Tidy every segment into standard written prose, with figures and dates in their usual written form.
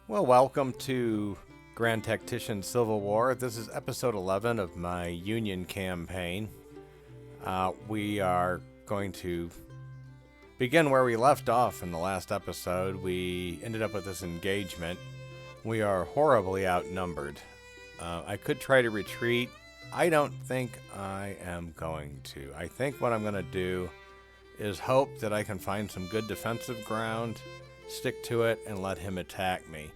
Well, welcome to Grand Tactician Civil War. This is episode 11 of my Union campaign. We are going to begin where we left off in the last episode. We ended up with this engagement. We are horribly outnumbered. I could try to retreat. I don't think I am going to. I think what I'm going to do is hope that I can find some good defensive ground, stick to it, and let him attack me.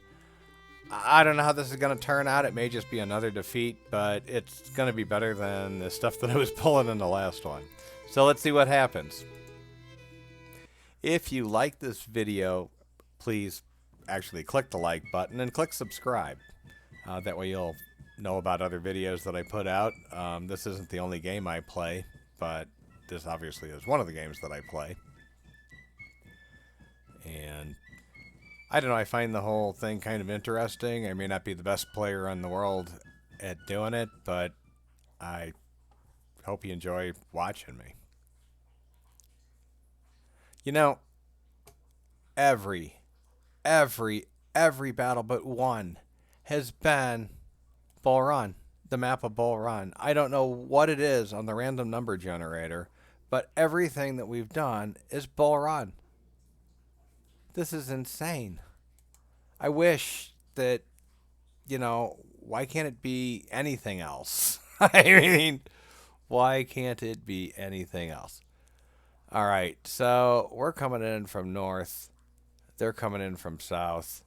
I don't know how this is going to turn out. It may just be another defeat, but it's going to be better than the stuff that I was pulling in the last one. So let's see what happens. If you like this video, please actually click the like button and click subscribe. That way you'll know about other videos that I put out. This isn't the only game I play, but this obviously is one of the games that I play. And I don't know, I find the whole thing kind of interesting. I may not be the best player in the world at doing it, but I hope you enjoy watching me. You know, every battle but one has been Bull Run, the map of Bull Run. I don't know what it is on the random number generator, but everything that we've done is Bull Run. This is insane. I wish that, why can't it be anything else? I mean, why can't it be anything else? All right, so we're coming in from north. They're coming in from south.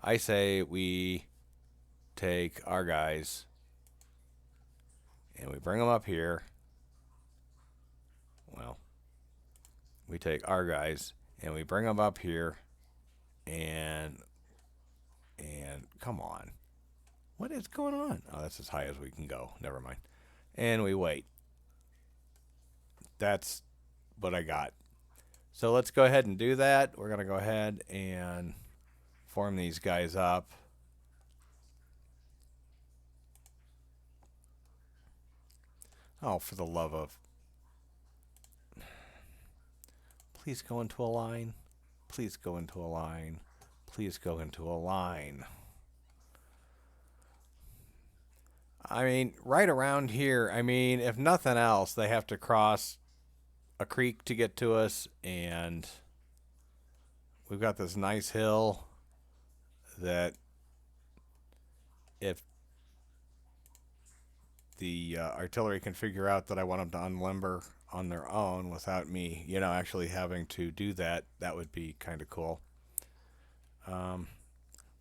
I say we take our guys and we bring them up here. Well, we take our guys and we bring them up here and come on. What is going on? Oh, that's as high as we can go. Never mind. And we wait. That's what I got. So let's go ahead and do that. We're going to go ahead and form these guys up. Oh, for the love of... Please go into a line. Please go into a line. Please go into a line. I mean, right around here, if nothing else, they have to cross a creek to get to us, and we've got this nice hill that if the artillery can figure out that I want them to unlimber on their own without me, actually having to do that, that would be kind of cool.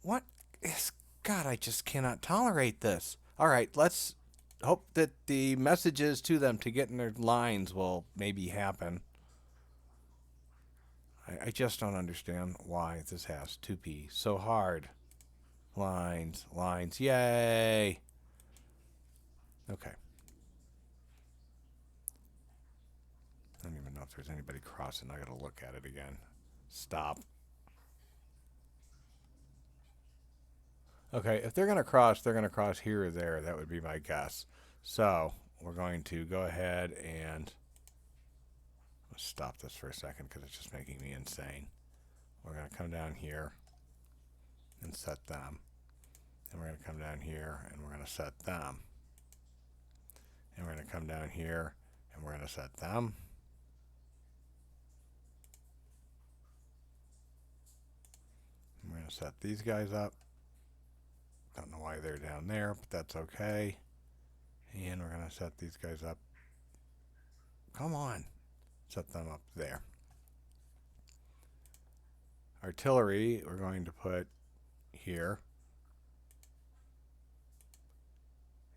What is... God, I just cannot tolerate this. All right, let's hope that the messages to them to get in their lines will maybe happen. I just don't understand why this has to be so hard. Lines, yay! Okay. I don't even know if there's anybody crossing. I gotta look at it again. Stop. Okay, if they're going to cross here or there. That would be my guess. So we're going to go ahead and let's stop this for a second because it's just making me insane. We're going to come down here and set them. And we're going to come down here and we're going to set them. And we're going to come down here and we're going to set them. And we're going to set these guys up. Don't know why they're down there, but that's okay. And we're going to set these guys up. Come on. Set them up there. Artillery, we're going to put here.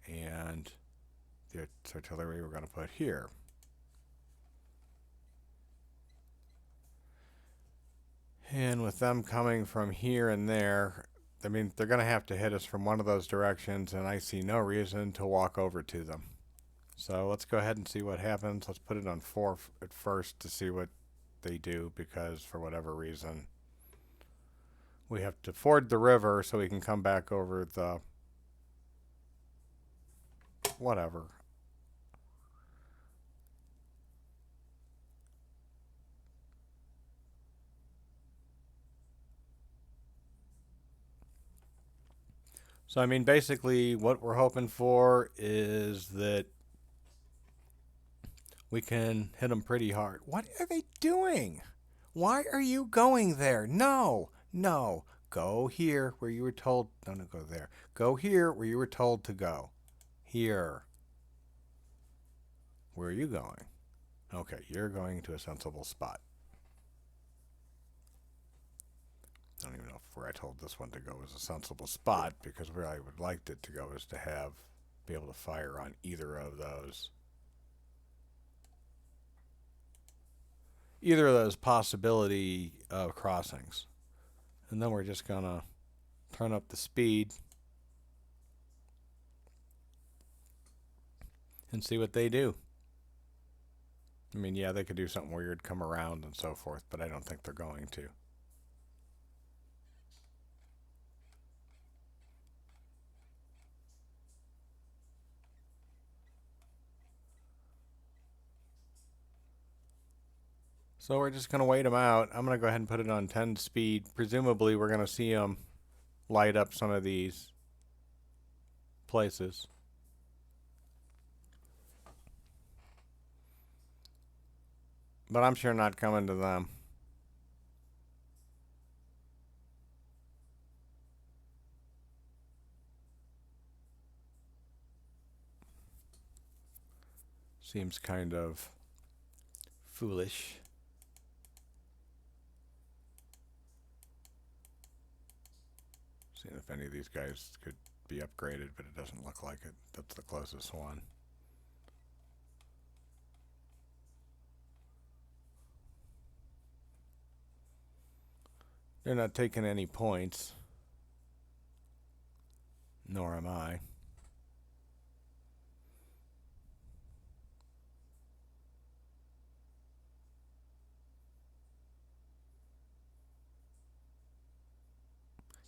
And the artillery, we're going to put here. And with them coming from here and there, they're going to have to hit us from one of those directions, and I see no reason to walk over to them. So let's go ahead and see what happens. Let's put it on 4 at first to see what they do, because for whatever reason, we have to ford the river so we can come back over the... whatever. So, I mean, basically, what we're hoping for is that we can hit them pretty hard. What are they doing? Why are you going there? No, no. Go here where you were told. No, no, go there. Go here where you were told to go. Here. Where are you going? Okay, you're going to a sensible spot. I don't even know if where I told this one to go was a sensible spot, because where I would like it to go is to be able to fire on either of those. Either of those possibility of crossings. And then we're just going to turn up the speed and see what they do. I mean, yeah, they could do something weird, come around and so forth, but I don't think they're going to. So we're just going to wait them out. I'm going to go ahead and put it on 10 speed. Presumably, we're going to see them light up some of these places. But I'm sure not coming to them. Seems kind of foolish. Seeing if any of these guys could be upgraded, but it doesn't look like it. That's the closest one. They're not taking any points. Nor am I.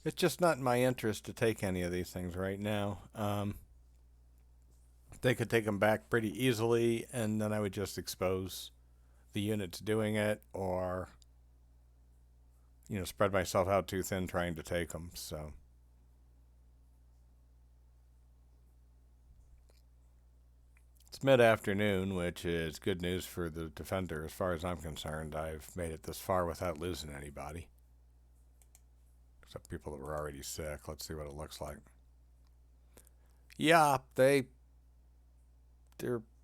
It's just not in my interest to take any of these things right now. They could take them back pretty easily, and then I would just expose the units doing it, or spread myself out too thin trying to take them. So it's mid-afternoon, which is good news for the defender as far as I'm concerned. I've made it this far without losing anybody, except people that were already sick. Let's see what it looks like. Yeah, they're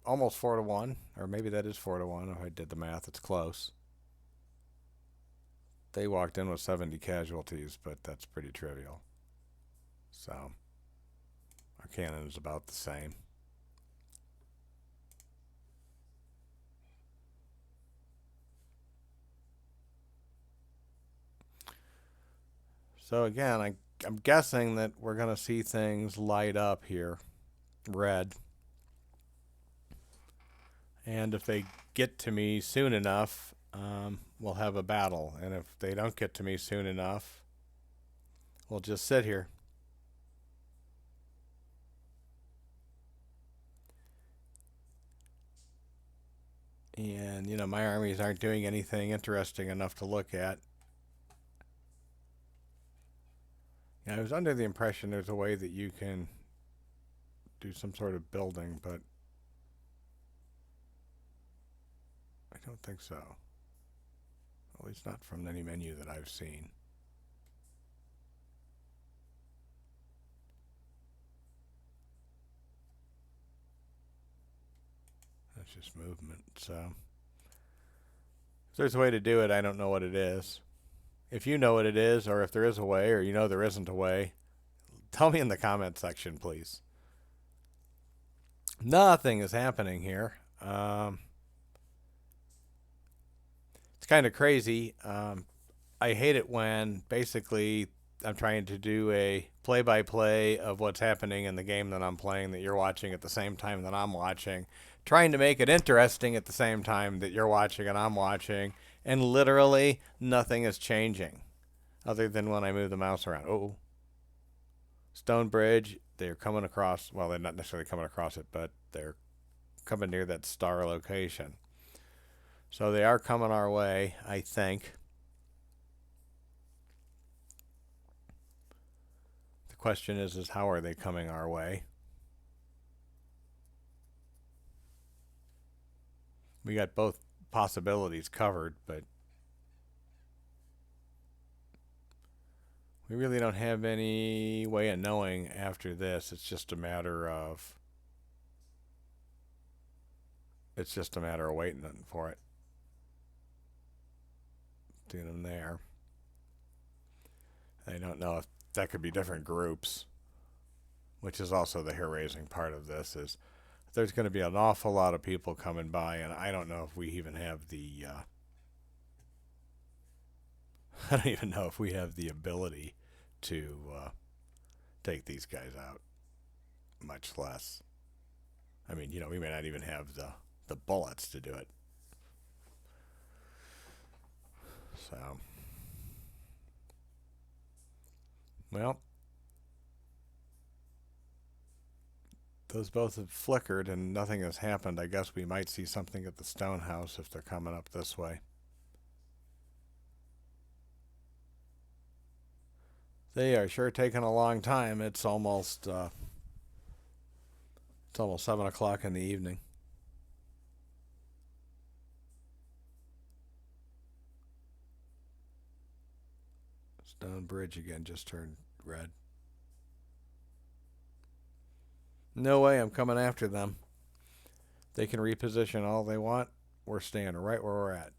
almost 4-1, or maybe that is 4-1 if I did the math. It's close. They walked in with 70 casualties, but that's pretty trivial. So our cannon is about the same. So again, I'm guessing that we're going to see things light up here, red. And if they get to me soon enough, we'll have a battle. And if they don't get to me soon enough, we'll just sit here. And, my armies aren't doing anything interesting enough to look at. I was under the impression there's a way that you can do some sort of building, but I don't think so. At least not from any menu that I've seen. That's just movement. So if there's a way to do it, I don't know what it is. If you know what it is, or if there is a way, or there isn't a way, tell me in the comment section, please. Nothing is happening here. It's kind of crazy. I hate it when basically I'm trying to do a play-by-play of what's happening in the game that I'm playing that you're watching at the same time that I'm watching, trying to make it interesting at the same time that you're watching and I'm watching, and literally nothing is changing other than when I move the mouse around. Oh, Stone Bridge, they're coming across, well, they're not necessarily coming across it, but they're coming near that star location. So they are coming our way, I think. The question is how are they coming our way? We got both possibilities covered, but we really don't have any way of knowing after this. It's just a matter of waiting for it. Doing them there. I don't know if that could be different groups, which is also the hair-raising part of this, is there's going to be an awful lot of people coming by, and I don't know if we even have the I don't even know if we have the ability to take these guys out, much less. I mean, we may not even have the bullets to do it. So, well, those both have flickered and nothing has happened. I guess we might see something at the stone house if they're coming up this way. They are sure taking a long time. It's almost 7 o'clock in the evening. Stone Bridge again just turned red. No way I'm coming after them. They can reposition all they want. We're staying right where we're at.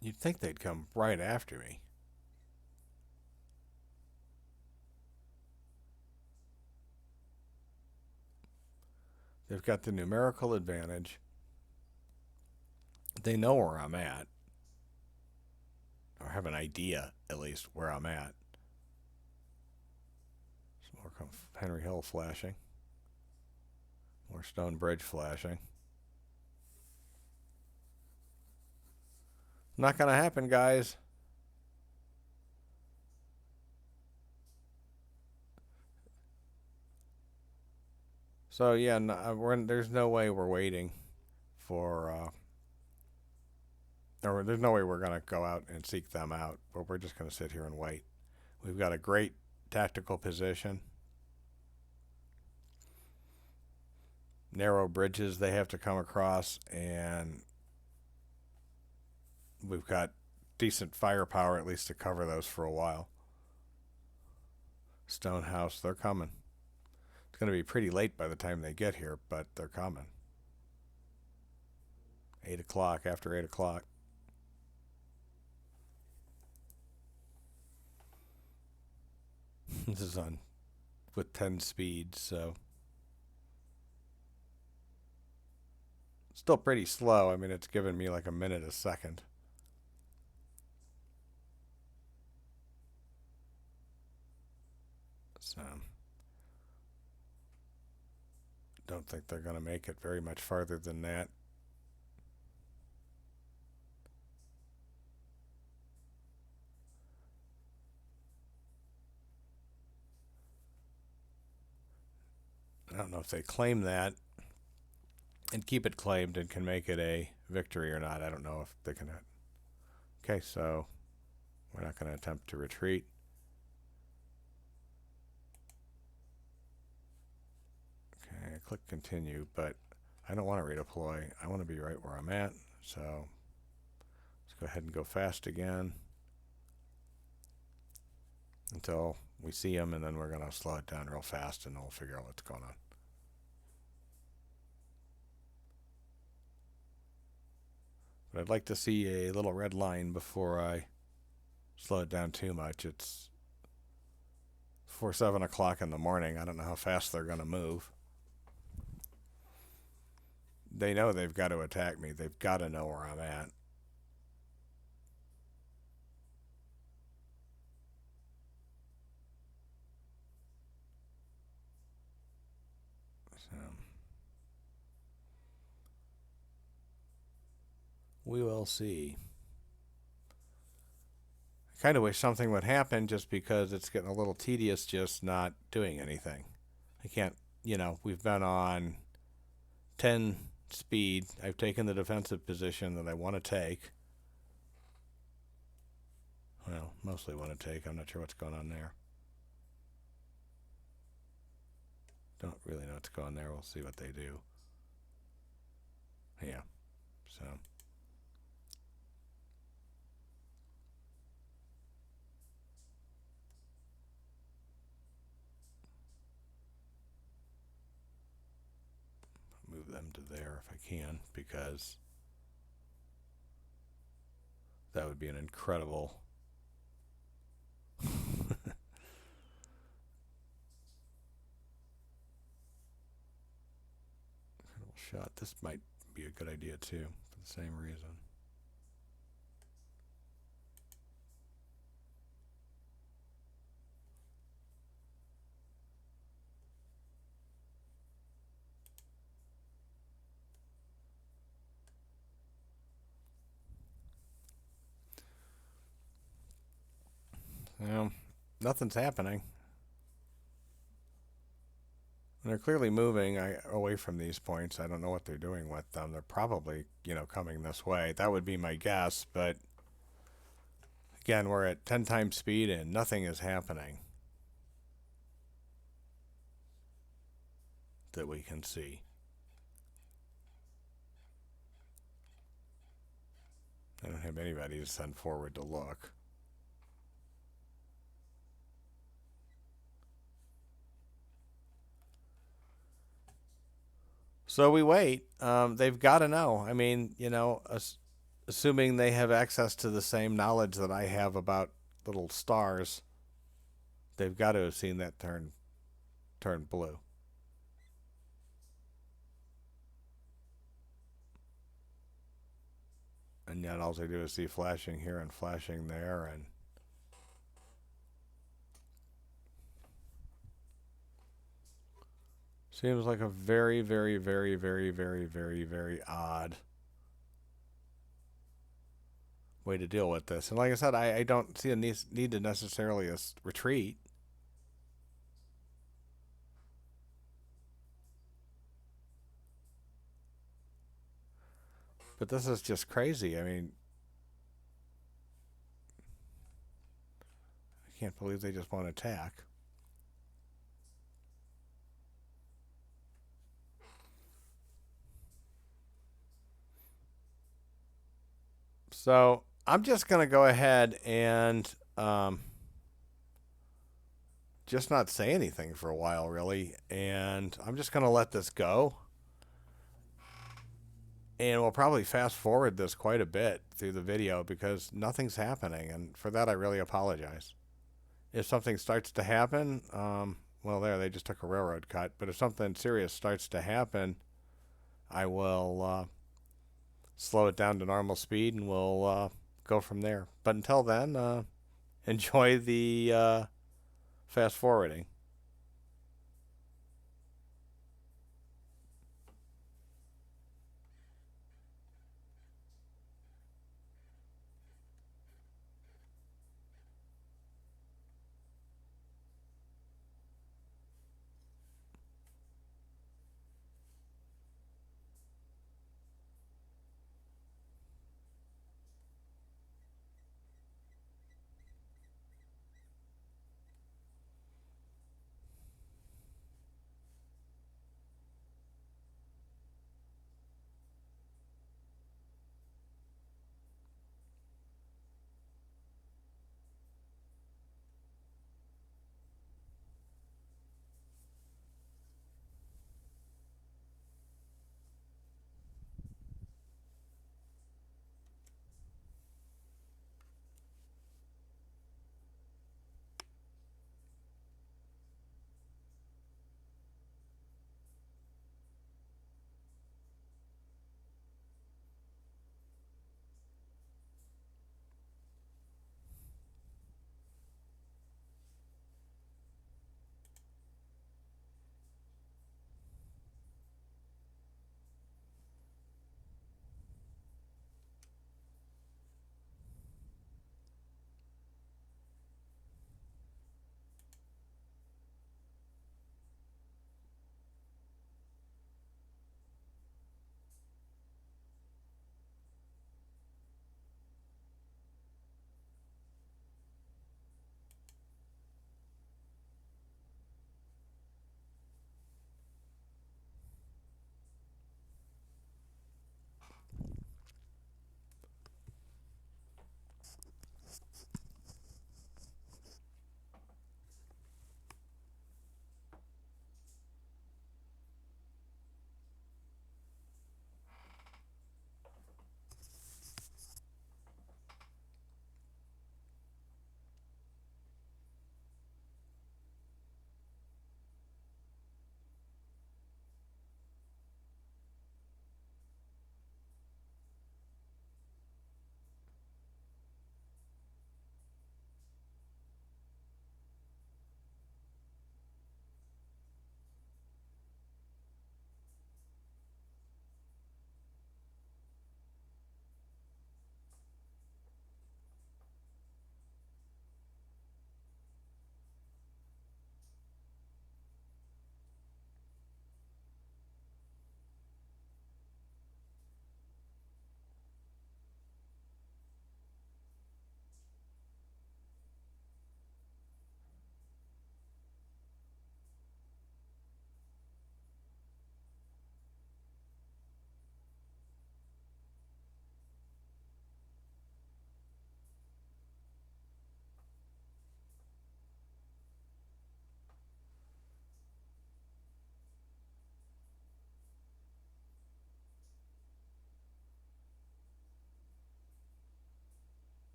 You'd think they'd come right after me. They've got the numerical advantage. They know where I'm at. Or have an idea, at least, where I'm at. Some more Henry Hill flashing. More Stone Bridge flashing. Not going to happen, guys. So, yeah, there's no way we're waiting for... or there's no way we're going to go out and seek them out, but we're just going to sit here and wait. We've got a great tactical position. Narrow bridges they have to come across, and we've got decent firepower at least to cover those for a while. Stone house, they're coming. It's going to be pretty late by the time they get here, but they're coming. 8 o'clock, after 8 o'clock. This is on with 10 speed, so still pretty slow. I mean, it's giving me like a minute a second. So don't think they're going to make it very much farther than that. I don't know if they claim that and keep it claimed and can make it a victory or not. I don't know if they can. Okay, so we're not going to attempt to retreat. Okay, I click continue, but I don't want to redeploy. I want to be right where I'm at. So let's go ahead and go fast again until we see them, and then we're going to slow it down real fast and we'll figure out what's going on. But I'd like to see a little red line before I slow it down too much. It's 7 o'clock in the morning. I don't know how fast they're going to move. They know they've got to attack me. They've got to know where I'm at. So we will see. I kind of wish something would happen just because it's getting a little tedious just not doing anything. I can't we've been on 10 speed. I've taken the defensive position that I want to take. Well, mostly want to take. I'm not sure what's going on there. Don't really know what's going on there. We'll see what they do. Yeah. So. Move them to there if I can, because that would be an incredible shot. This might be a good idea too, for the same reason. Nothing's happening. And they're clearly moving away from these points. I don't know what they're doing with them. They're probably, coming this way. That would be my guess, but again, we're at 10 times speed and nothing is happening that we can see. I don't have anybody to send forward to look. So we wait. They've got to know. I mean, assuming they have access to the same knowledge that I have about little stars, they've got to have seen that turn blue. And yet all they do is see flashing here and flashing there, and seems like a very, very, very, very, very, very, very odd way to deal with this. And like I said, I don't see a need to necessarily retreat. But this is just crazy. I mean, I can't believe they just want to attack. So I'm just going to go ahead and just not say anything for a while, really. And I'm just going to let this go. And we'll probably fast forward this quite a bit through the video because nothing's happening. And for that, I really apologize. If something starts to happen, well, they just took a railroad cut. But if something serious starts to happen, I will slow it down to normal speed and we'll go from there. But until then, enjoy the fast forwarding.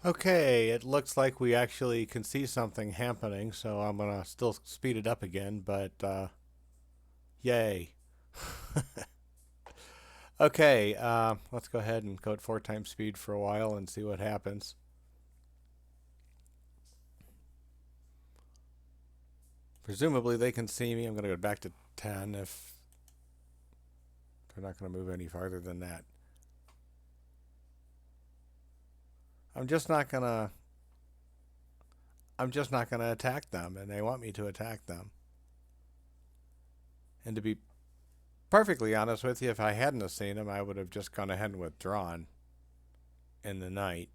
Okay, it looks like we actually can see something happening, so I'm gonna still speed it up again, but yay. Okay, let's go ahead and go at 4 times speed for a while and see what happens. Presumably they can see me. I'm gonna go back to 10 if they're not gonna move any farther than that. I'm just not gonna I'm just not gonna attack them, and they want me to attack them. And to be perfectly honest with you, if I hadn't have seen them, I would have just gone ahead and withdrawn in the night.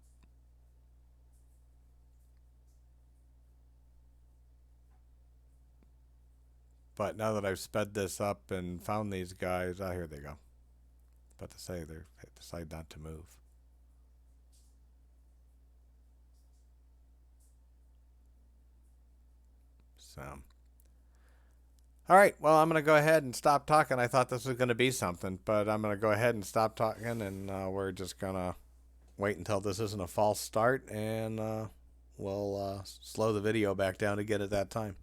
But now that I've sped this up and found these guys, here they go. About to say they decide not to move. So, all right. Well, I'm going to go ahead and stop talking. I thought this was going to be something, but I'm going to go ahead and stop talking, and we're just going to wait until this isn't a false start, and we'll slow the video back down again at that time.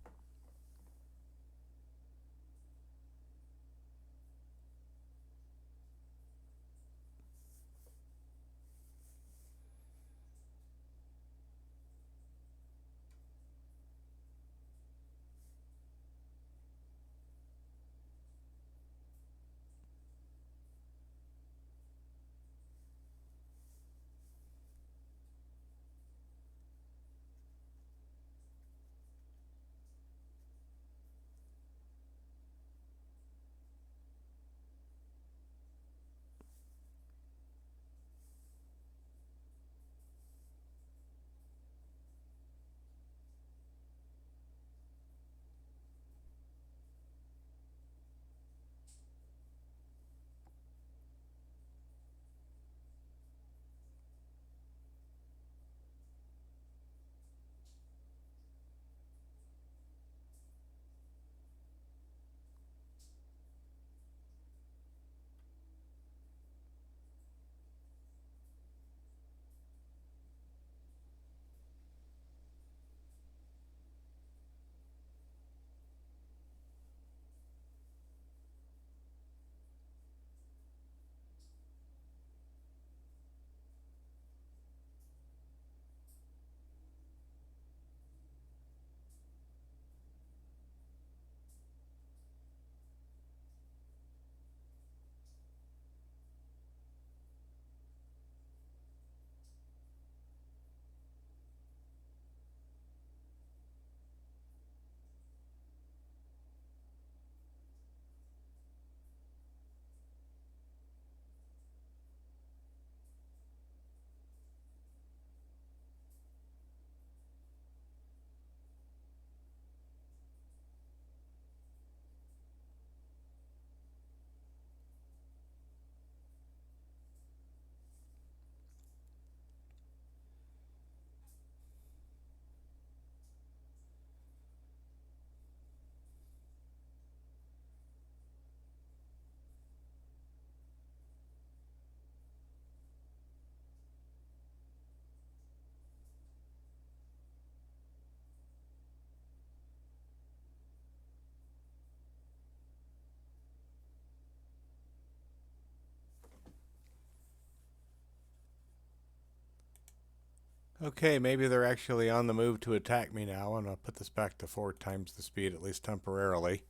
Okay, maybe they're actually on the move to attack me now, and I'll put this back to 4 times the speed, at least temporarily,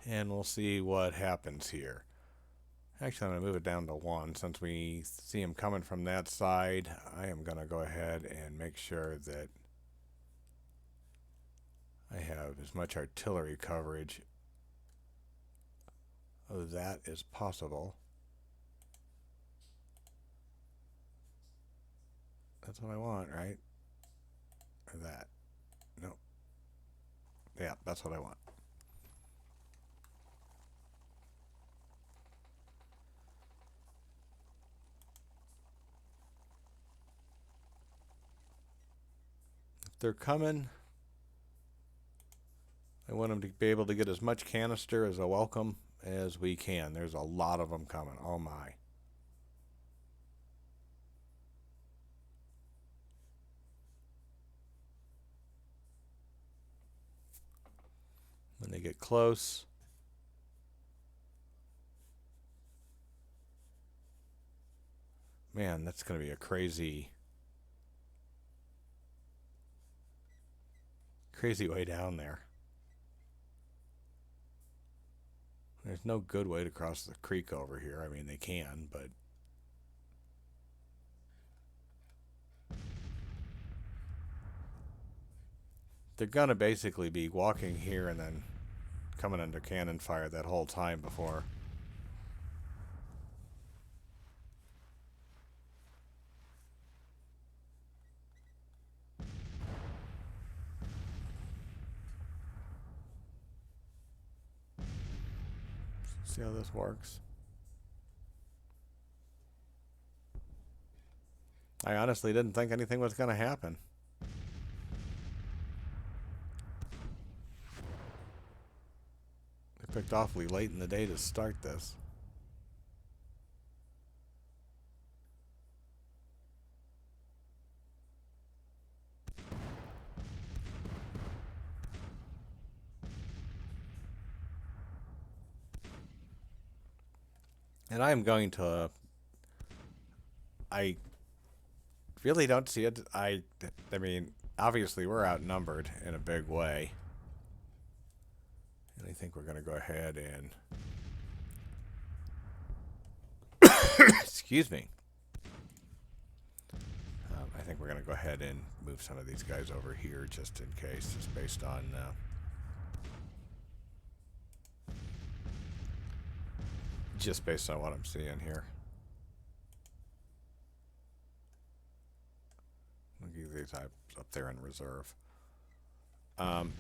and we'll see what happens here. Actually, I'm going to move it down to 1 since we see him coming from that side. I am going to go ahead and make sure that I have as much artillery coverage of that as possible. That's what I want, right? Or that. No. Yeah, that's what I want. If they're coming, I want them to be able to get as much canister as a welcome as we can. There's a lot of them coming. Oh my. they get close. Man, that's going to be a crazy way down there. There's no good way to cross the creek over here. I mean, they can, but they're going to basically be walking here and then coming under cannon fire that whole time before. See how this works? I honestly didn't think anything was going to happen. They picked awfully late in the day to start this. And I am going to... I really don't see it. I mean, obviously we're outnumbered in a big way. And I think we're going to go ahead and... Excuse me. I think we're going to go ahead and move some of these guys over here just in case, just based on... just based on what I'm seeing here. Look at these up there in reserve.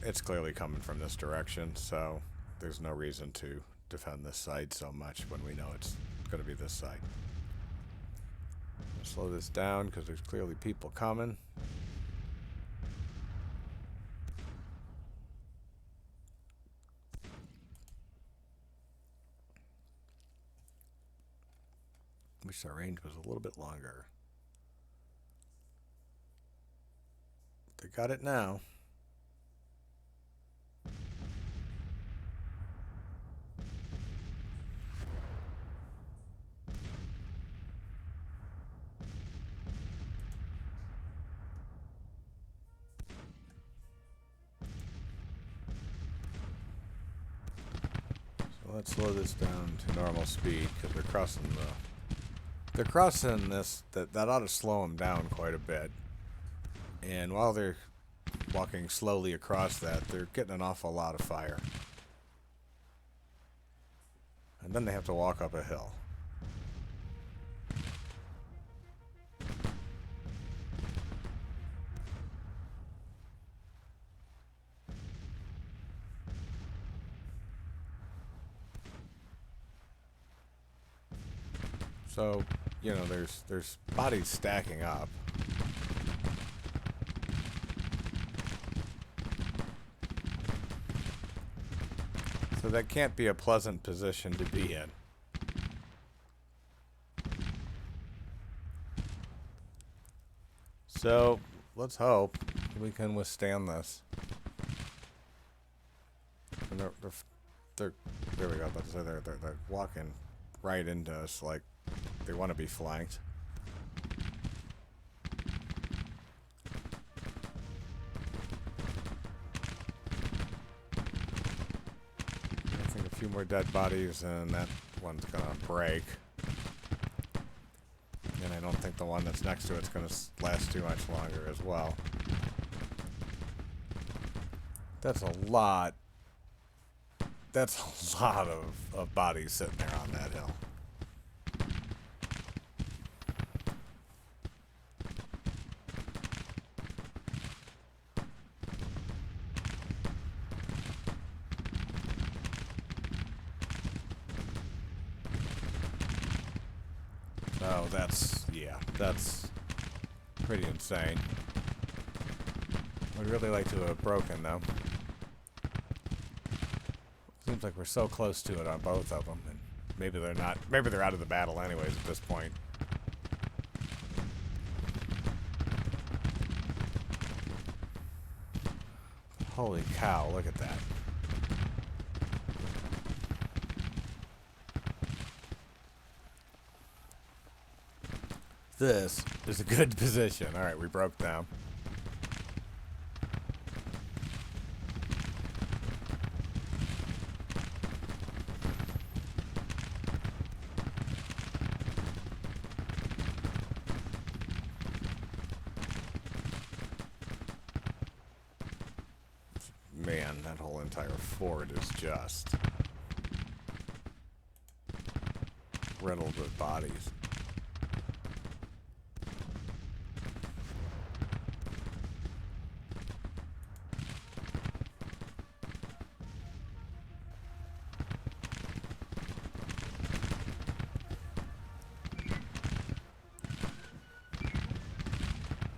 It's clearly coming from this direction, so there's no reason to defend this side so much when we know it's going to be this side. I'll slow this down because there's clearly people coming. Wish our range was a little bit longer. They got it now. So let's slow this down to normal speed because they're crossing this, that ought to slow them down quite a bit. And while they're walking slowly across that, they're getting an awful lot of fire. And then they have to walk up a hill. So, you know, there's bodies stacking up. So that can't be a pleasant position to be in. So, let's hope we can withstand this. And there we go. They're walking right into us like they want to be flanked. I think a few more dead bodies and that one's gonna break. And I don't think the one that's next to it's gonna last too much longer as well. That's a lot. That's a lot of bodies sitting there on that hill. Oh, that's pretty insane. I'd really like to have broken though. Seems like we're so close to it on both of them, and maybe they're not. Maybe they're out of the battle anyways at this point. Holy cow, look at that. This is a good position. Alright, we broke them. Man, that whole entire fort is just riddled with bodies.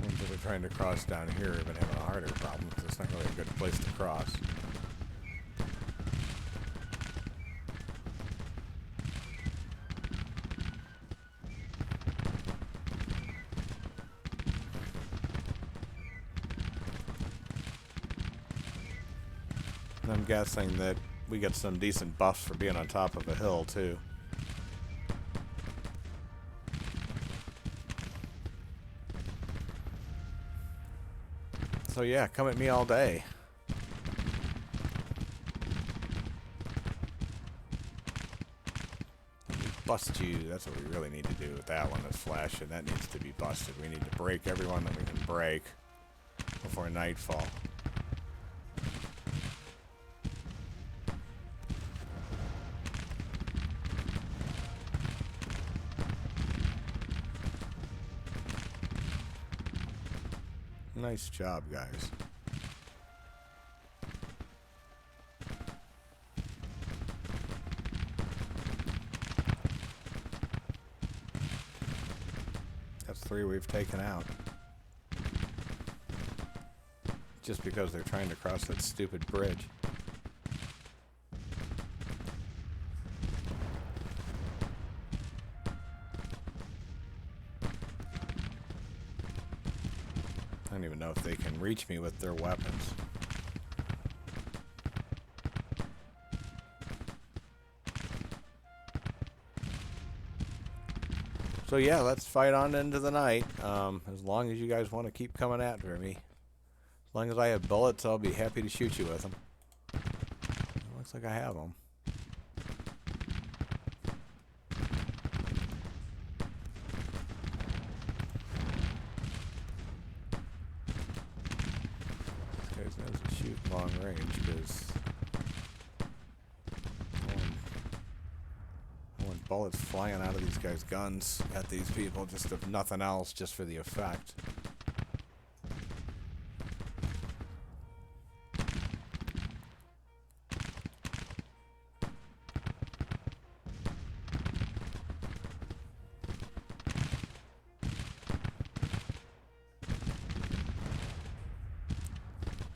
Ones that are trying to cross down here have been having a harder problem because it's not really a good place to cross. I'm guessing that we get some decent buffs for being on top of a hill, too. So yeah, come at me all day. Bust you. That's what we really need to do with that one that's flashing. That needs to be busted. We need to break everyone that we can break before nightfall. Nice job, guys. That's 3 we've taken out. Just because they're trying to cross that stupid bridge. I don't even know if they can reach me with their weapons. So yeah, let's fight on into the night. As long as you guys want to keep coming after me. As long as I have bullets, I'll be happy to shoot you with them. Looks like I have them. This guy knows to shoot long range because I want bullets flying out of these guys' guns at these people, just if nothing else, just for the effect.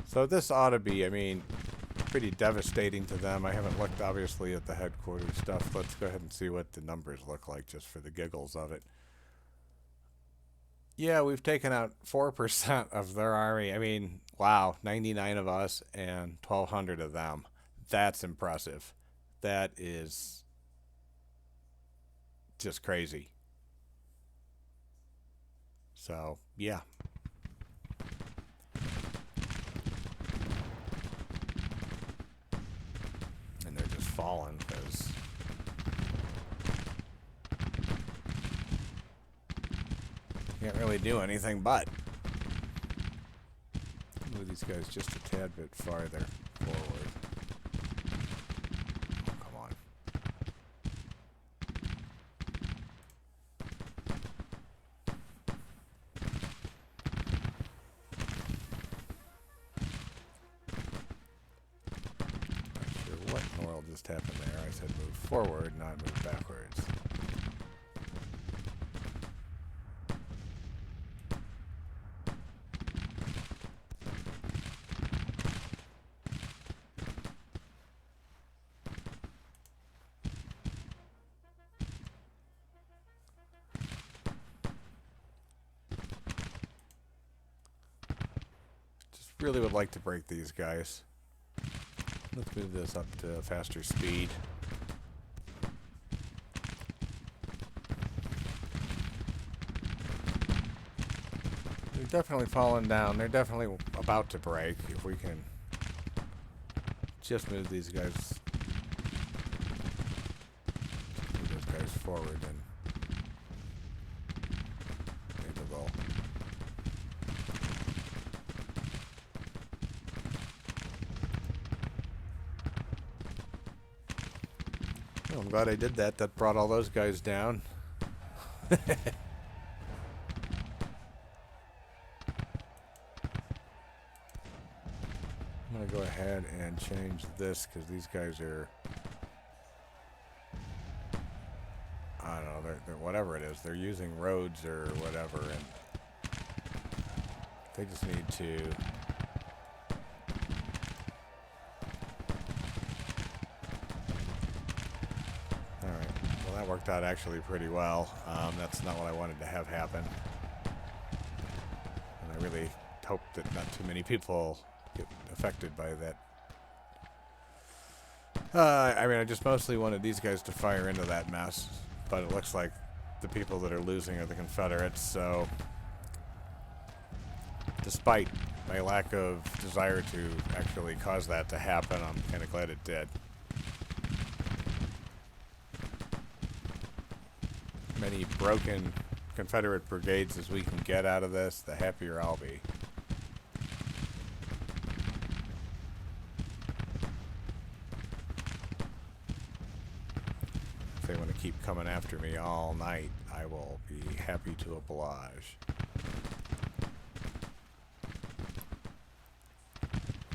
So this ought to be, I mean, pretty devastating to them. I haven't looked, obviously, at the headquarters stuff. Let's go ahead and see what the numbers look like, just for the giggles of it. Yeah, we've taken out 4% of their army. I mean, wow, 99 of us and 1,200 of them. That's impressive. That is just crazy. So, yeah. Fallen because can't really do anything but move these guys just a tad bit farther forward. Oh, come on. What in the world just happened there? I said move forward, not move backwards. Just really would like to break these guys. Let's move this up to faster speed. definitely falling down. They're definitely about to break. If we can just move these guys forward and maybe they'll. Well, I'm glad I did that. That brought all those guys down. I'm going to go ahead and change this because these guys are, I don't know, they're whatever it is. They're using roads or whatever, and they just need to. Alright, well that worked out actually pretty well. That's not what I wanted to have happen. And I really hope that not too many people get affected by that. I mean, I just mostly wanted these guys to fire into that mess, but it looks like the people that are losing are the Confederates, so despite my lack of desire to actually cause that to happen, I'm kind of glad it did. Many broken Confederate brigades as we can get out of this, the happier I'll be. If they want to keep coming after me all night, I will be happy to oblige.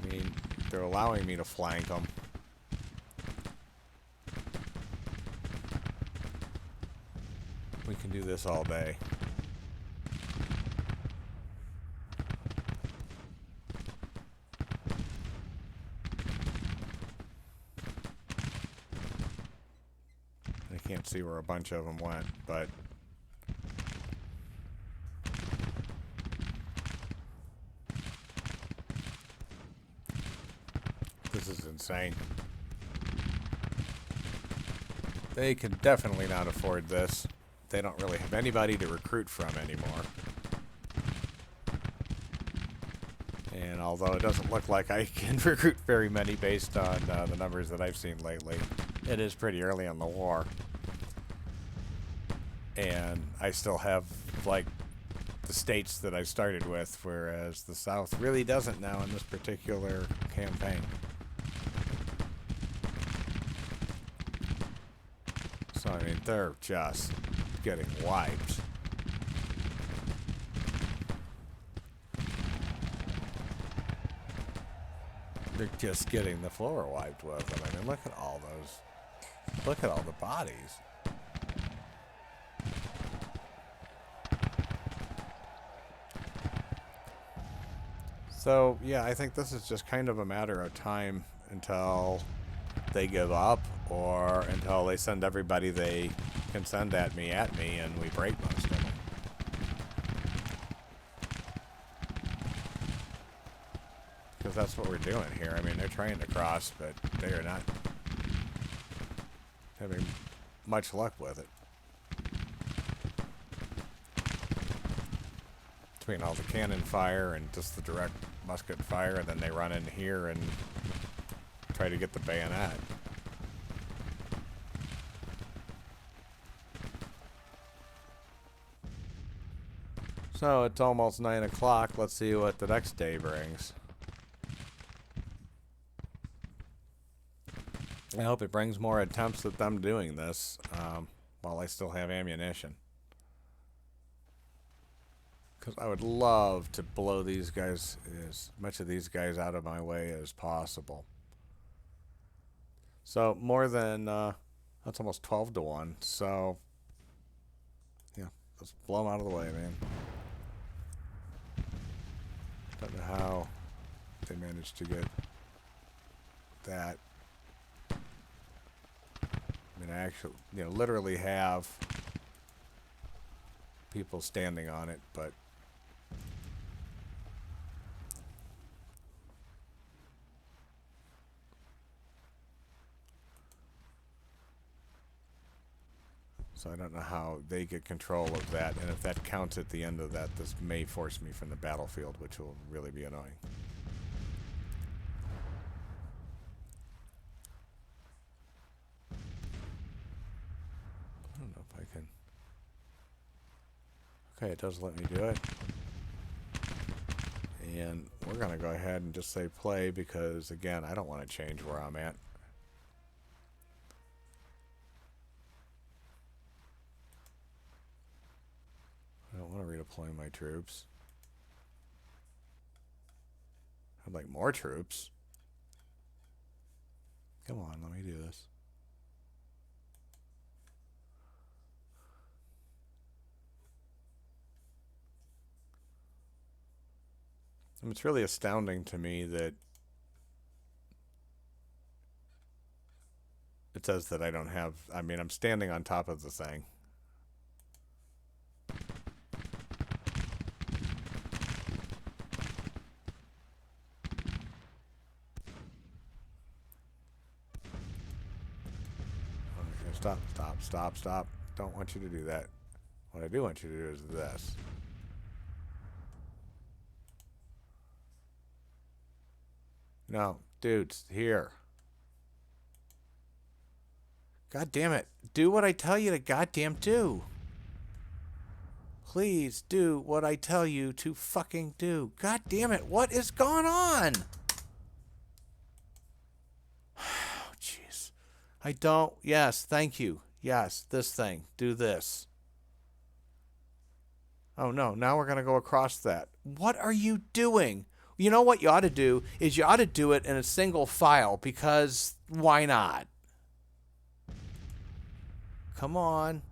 I mean, they're allowing me to flank them. We can do this all day. I can't see where a bunch of them went, but this is insane. They can definitely not afford this. They don't really have anybody to recruit from anymore. And although it doesn't look like I can recruit very many based on the numbers that I've seen lately, it is pretty early in the war. And I still have, like, the states that I started with, whereas the South really doesn't now in this particular campaign. So, I mean, they're just getting wiped. They're just getting the floor wiped with them. I mean, look at all those. Look at all the bodies. So, yeah, I think this is just kind of a matter of time until they give up or until they send everybody they can send at me, and we break most of them. Because that's what we're doing here. I mean, they're trying to cross, but they are not having much luck with it. Between all the cannon fire and just the direct musket fire, and then they run in here and try to get the bayonet. So it's almost 9 o'clock. Let's see what the next day brings. I hope it brings more attempts at them doing this while I still have ammunition. Because I would love to blow these guys, as much of these guys out of my way as possible. So more than, that's almost 12 to 1. So, yeah, let's blow them out of the way, man. Don't know how they managed to get that. I mean, I actually, literally have people standing on it, but So I don't know how they get control of that, and if that counts at the end of that, this may force me from the battlefield, which will really be annoying. I don't know if I can... Okay, it does let me do it. And we're going to go ahead and just say play because, again, I don't want to change where I'm at. I don't want to redeploy my troops. I'd like more troops. Come on, let me do this. I mean, it's really astounding to me that it says that I don't have... I mean, I'm standing on top of the thing. Stop, stop, stop, stop. Don't want you to do that. What I do want you to do is this. No, dudes, here. God damn it. Do what I tell you to goddamn do. Please do what I tell you to fucking do. God damn it. What is going on? Oh, jeez. I don't... Yes, thank you. Yes, this thing. Do this. Oh, no. Now we're going to go across that. What are you doing? You know what you ought to do is you ought to do it in a single file because why not? Come on.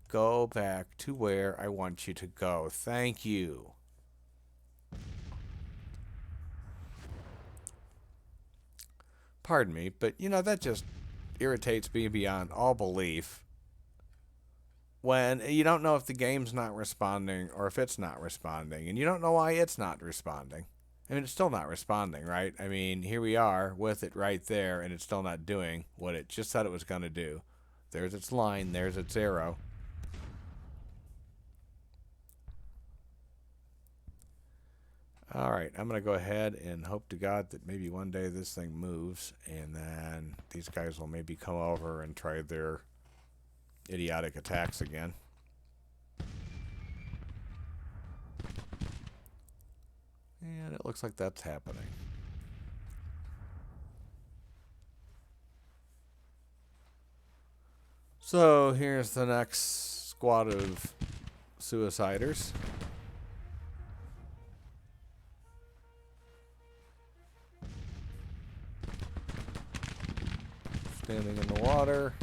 Go back to where I want you to go. Thank you. Pardon me, but you know, that just irritates me beyond all belief. When you don't know if the game's not responding or if it's not responding, and you don't know why it's not responding. I mean, it's still not responding, right? I mean, here we are with it right there, and it's still not doing what it just said it was going to do. There's its line, there's its arrow. Alright, I'm going to go ahead and hope to God that maybe one day this thing moves, and then these guys will maybe come over and try their idiotic attacks again. And it looks like that's happening. So here's the next squad of suiciders. Standing in the water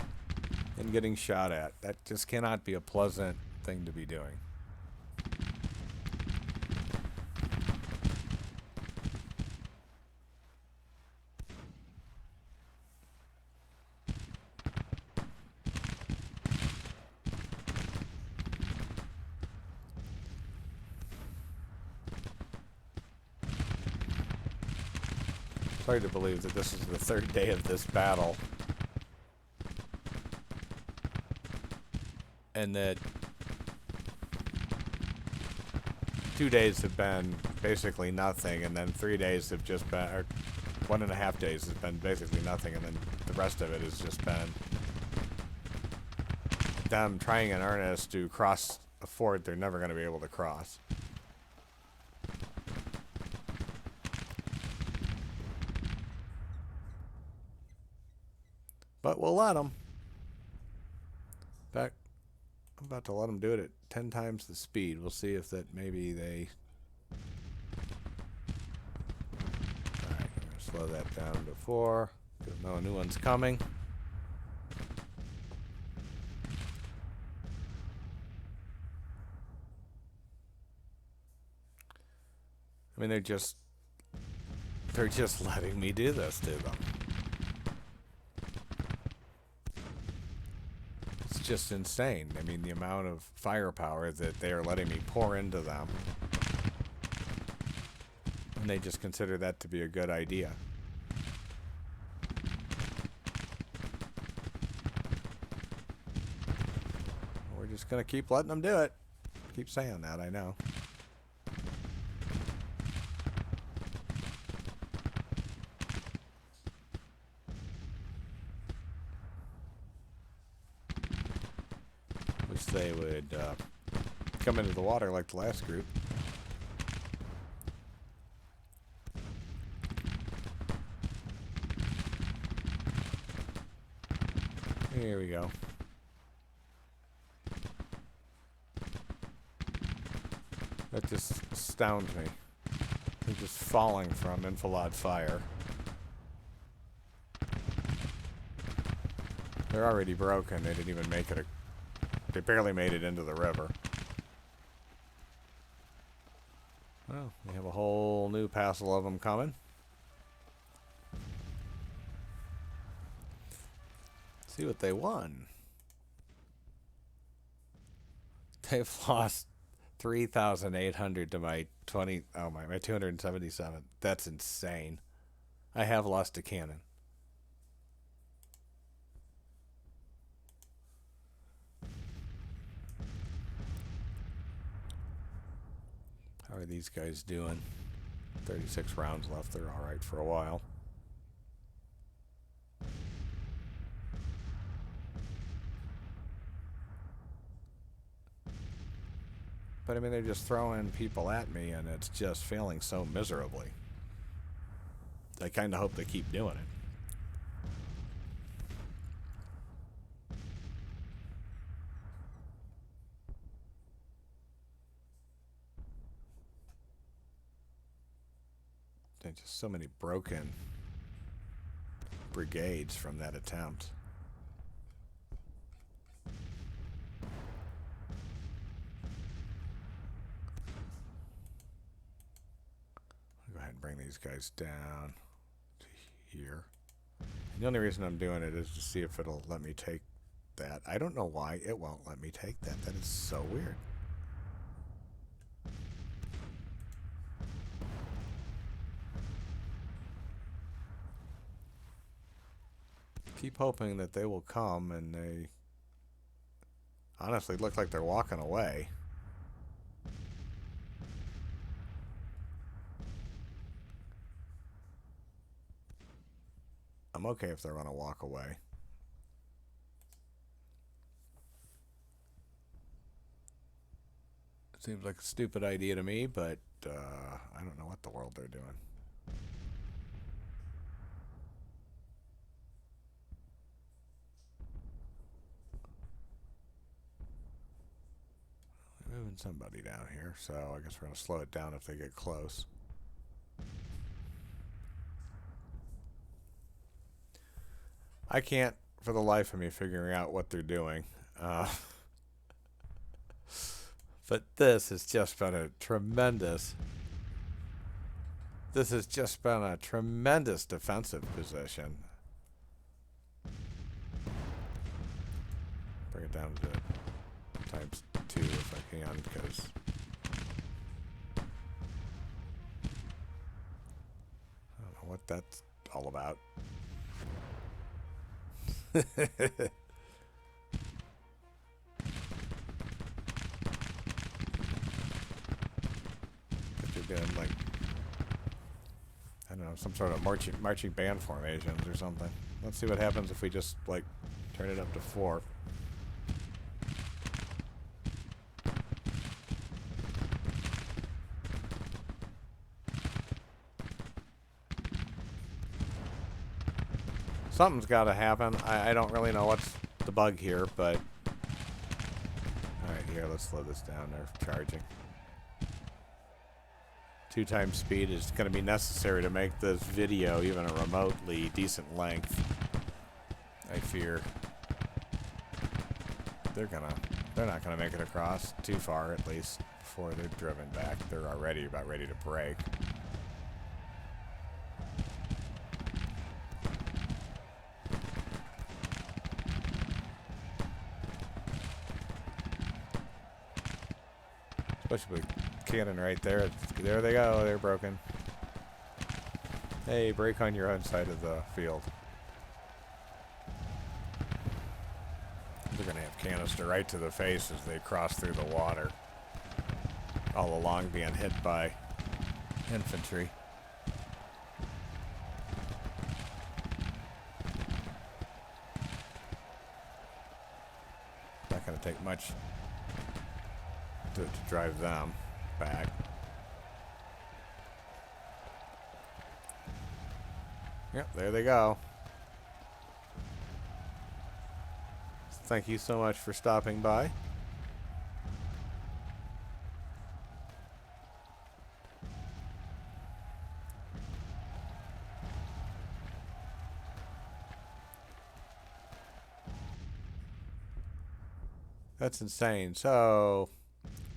and getting shot at. That just cannot be a pleasant thing to be doing. It's hard to believe that this is the third day of this battle. And that 2 days have been basically nothing, and then 3 days have just been, or 1.5 days has been basically nothing, and then the rest of it has just been them trying in earnest to cross a ford they're never going to be able to cross. But we'll let them. In fact, I'm about to let them do it at 10 times the speed. We'll see if that maybe they... Alright, I'm going to slow that down to 4. Because no new one's coming. I mean, they're just letting me do this to them. Just insane. I mean, the amount of firepower that they are letting me pour into them, and they just consider that to be a good idea. just gonna keep letting them do it. Keep saying that, I know. Wish they would come into the water like the last group. Here we go. That just astounds me. They're just falling from enfilade fire. They're already broken. They didn't even make it they barely made it into the river. Well, we have a whole new passel of them coming. See what they won. They've lost 3,800 to my 277. That's insane. I have lost a cannon. How are these guys doing? 36 rounds left. They're all right for a while. But I mean, they're just throwing people at me, and it's just failing so miserably. I kind of hope they keep doing it. There's just so many broken brigades from that attempt. I'll go ahead and bring these guys down to here. And the only reason I'm doing it is to see if it'll let me take that. I don't know why it won't let me take that. That is so weird. Keep hoping that they will come, and they honestly look like they're walking away. I'm okay if they're going to walk away. It seems like a stupid idea to me, but I don't know what the world they're doing. Moving somebody down here, so I guess we're going to slow it down if they get close. I can't, for the life of me, figuring out what they're doing. But this has just been a tremendous... This has just been a tremendous defensive position. Bring it down to times 2 if I can, because I don't know what that's all about. They're doing like, I don't know, some sort of marching band formations or something. Let's see what happens if we just like turn it up to 4. Something's got to happen. I don't really know what's the bug here, but... Alright, here, let's slow this down. They're charging. 2 times speed is going to be necessary to make this video even a remotely decent length. I fear. They're not gonna make it across too far, at least, before they're driven back. They're already about ready to break. Especially with cannon right there. There they go. They're broken. Hey, break on your own side of the field. They're going to have canister right to the face as they cross through the water, all along being hit by infantry. Not going to take much to drive them back. Yep, there they go. Thank you so much for stopping by. That's insane. So,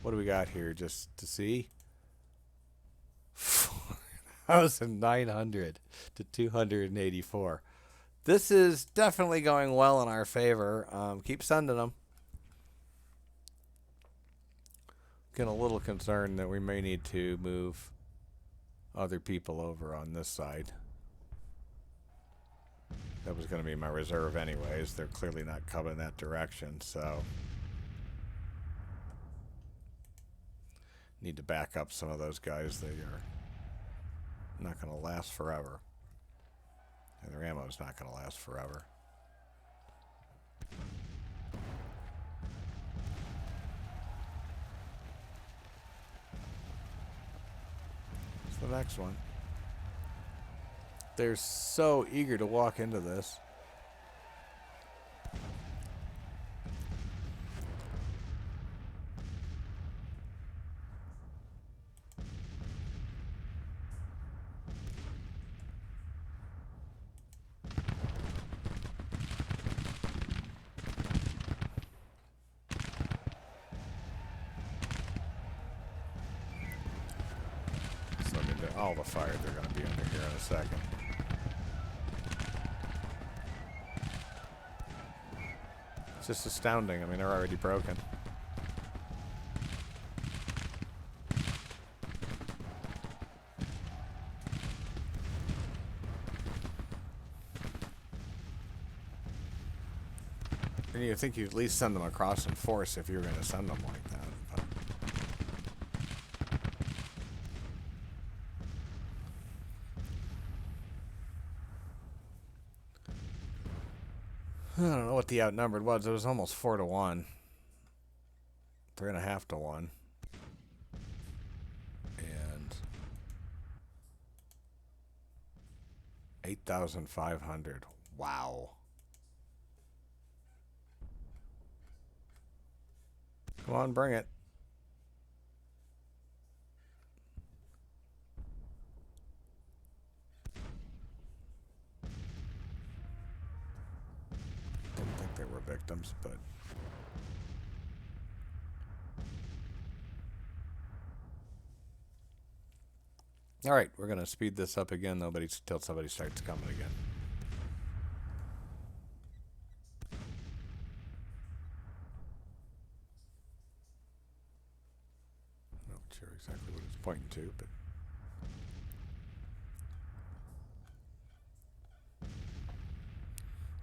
what do we got here just to see? 4,900 to 284. This is definitely going well in our favor. Keep sending them. Getting a little concerned that we may need to move other people over on this side. That was going to be my reserve anyways. They're clearly not coming that direction, so need to back up some of those guys. They are not going to last forever. And their ammo is not going to last forever. What's the next one? They're so eager to walk into this. All the fire they're going to be under here in a second. It's just astounding. I mean, they're already broken. And you think you'd at least send them across in force if you were going to send them like that. I don't know what the outnumbered was. It was almost 4 to 1. 3.5 to 1. And 8,500. Wow. Come on, bring it. They were victims, but all right, we're gonna speed this up again though, till somebody starts coming again. Not sure exactly what it's pointing to, but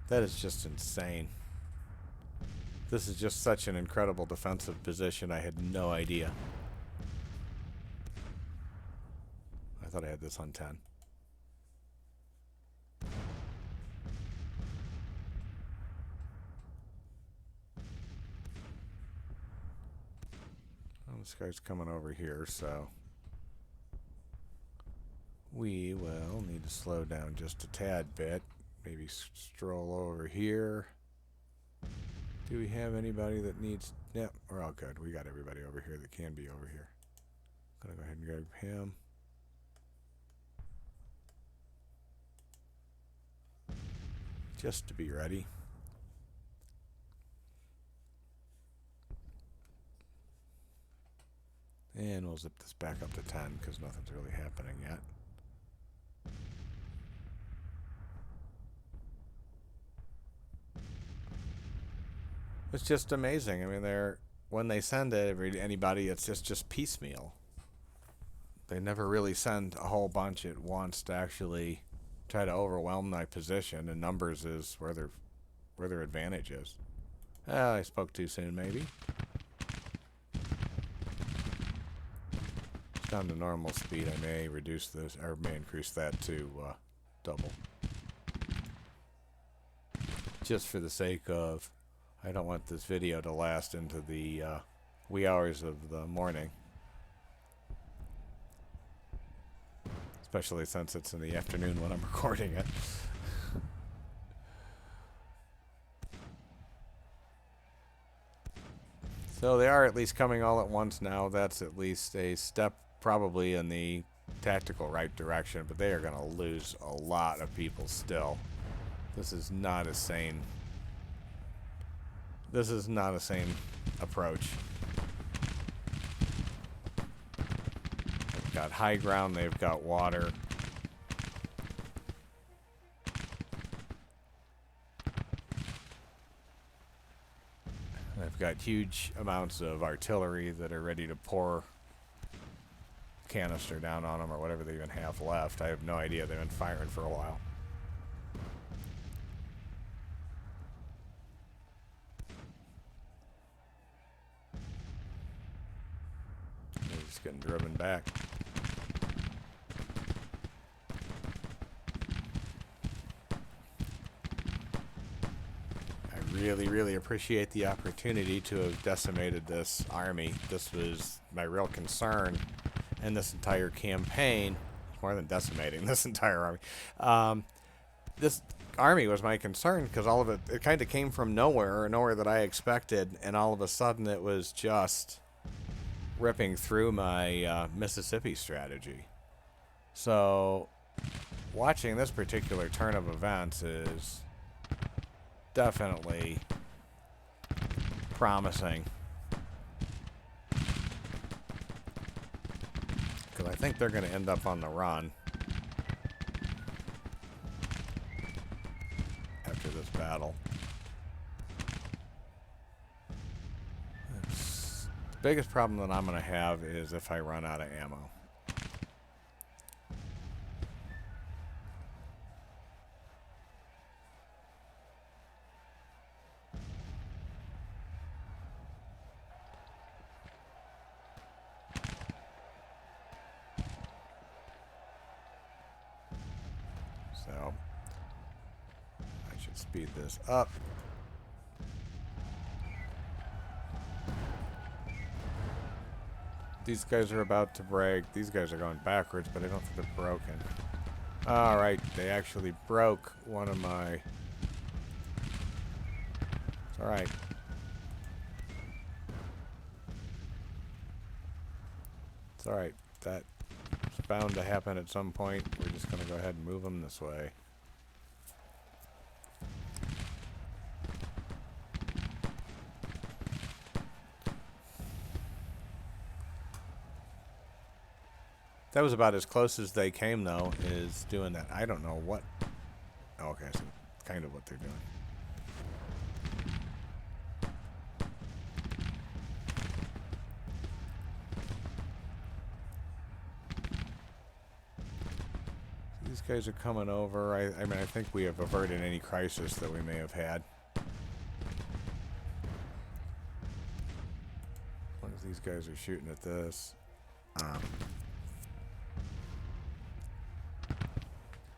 that is just insane. This is just such an incredible defensive position. I had no idea. I thought I had this on 10. Well, this guy's coming over here, so we will need to slow down just a tad bit. Maybe stroll over here. Do we have anybody that needs... Yep, we're all good. We got everybody over here that can be over here. Gonna go ahead and grab him. Just to be ready. And we'll zip this back up to 10 because nothing's really happening yet. It's just amazing. I mean, when they send anybody, it's just piecemeal. They never really send a whole bunch at once to actually try to overwhelm my position, and numbers is where their advantage is. I spoke too soon, maybe. It's down to normal speed. I may reduce this, or may increase that to double. Just for the sake of, I don't want this video to last into the wee hours of the morning. Especially since it's in the afternoon when I'm recording it. So they are at least coming all at once now. That's at least a step probably in the tactical right direction, but they are going to lose a lot of people still. This is not a sane... This is not a sane approach. They've got high ground, they've got water. They've got huge amounts of artillery that are ready to pour canister down on them or whatever they even have left. I have no idea. They've been firing for a while. They're just getting driven back. Really, really appreciate the opportunity to have decimated this army. This was my real concern in this entire campaign. More than decimating this entire army. This army was my concern because all of it kind of came from nowhere, or nowhere that I expected, and all of a sudden it was just ripping through my Mississippi strategy. So watching this particular turn of events is definitely promising. Because I think they're going to end up on the run after this battle. The biggest problem that I'm going to have is if I run out of ammo. So, I should speed this up. These guys are about to break. These guys are going backwards, but I don't think they're broken. Alright, they actually broke one of my... It's alright. It's alright. That's bound to happen at some point. We're just going to go ahead and move them this way. That was about as close as they came, though, is doing that. I don't know what... Oh, okay, so kind of what they're doing. These guys are coming over. I mean, I think we have averted any crisis that we may have had. As long as these guys are shooting at this. I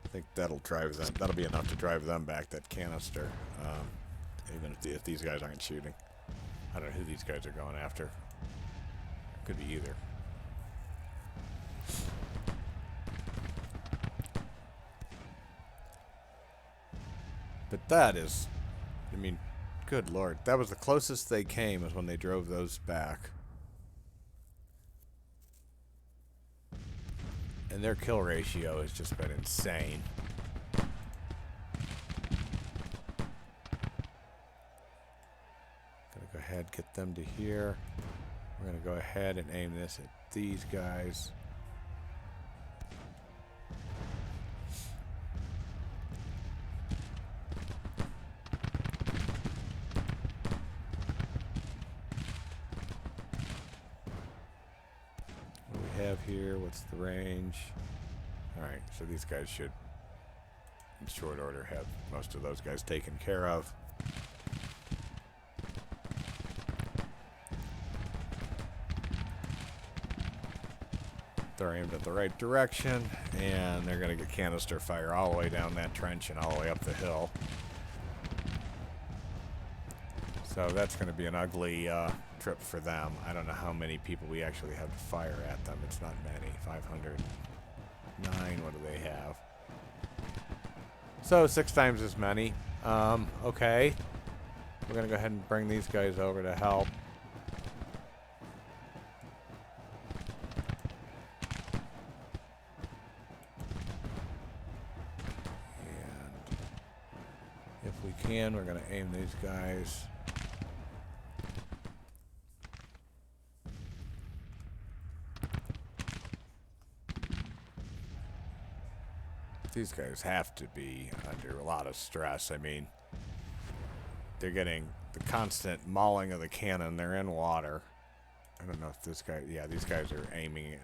think that'll drive them. That'll be enough to drive them back, that canister. Even if these guys aren't shooting. I don't know who these guys are going after. Could be either. But that is, I mean, good lord. That was the closest they came, is when they drove those back. And their kill ratio has just been insane. Gonna go ahead, get them to here. We're gonna go ahead and aim this at these guys. Here, what's the range? Alright, so these guys should, in short order, have most of those guys taken care of. They're aimed at the right direction, and they're going to get canister fire all the way down that trench and all the way up the hill. So that's going to be an ugly trip for them. I don't know how many people we actually have to fire at them. It's not many. 509, what do they have? So 6 times as many. Okay. We're going to go ahead and bring these guys over to help. If we can, we're going to aim these guys. These guys have to be under a lot of stress. I mean, they're getting the constant mauling of the cannon. They're in water. I don't know if this guy... Yeah, these guys are aiming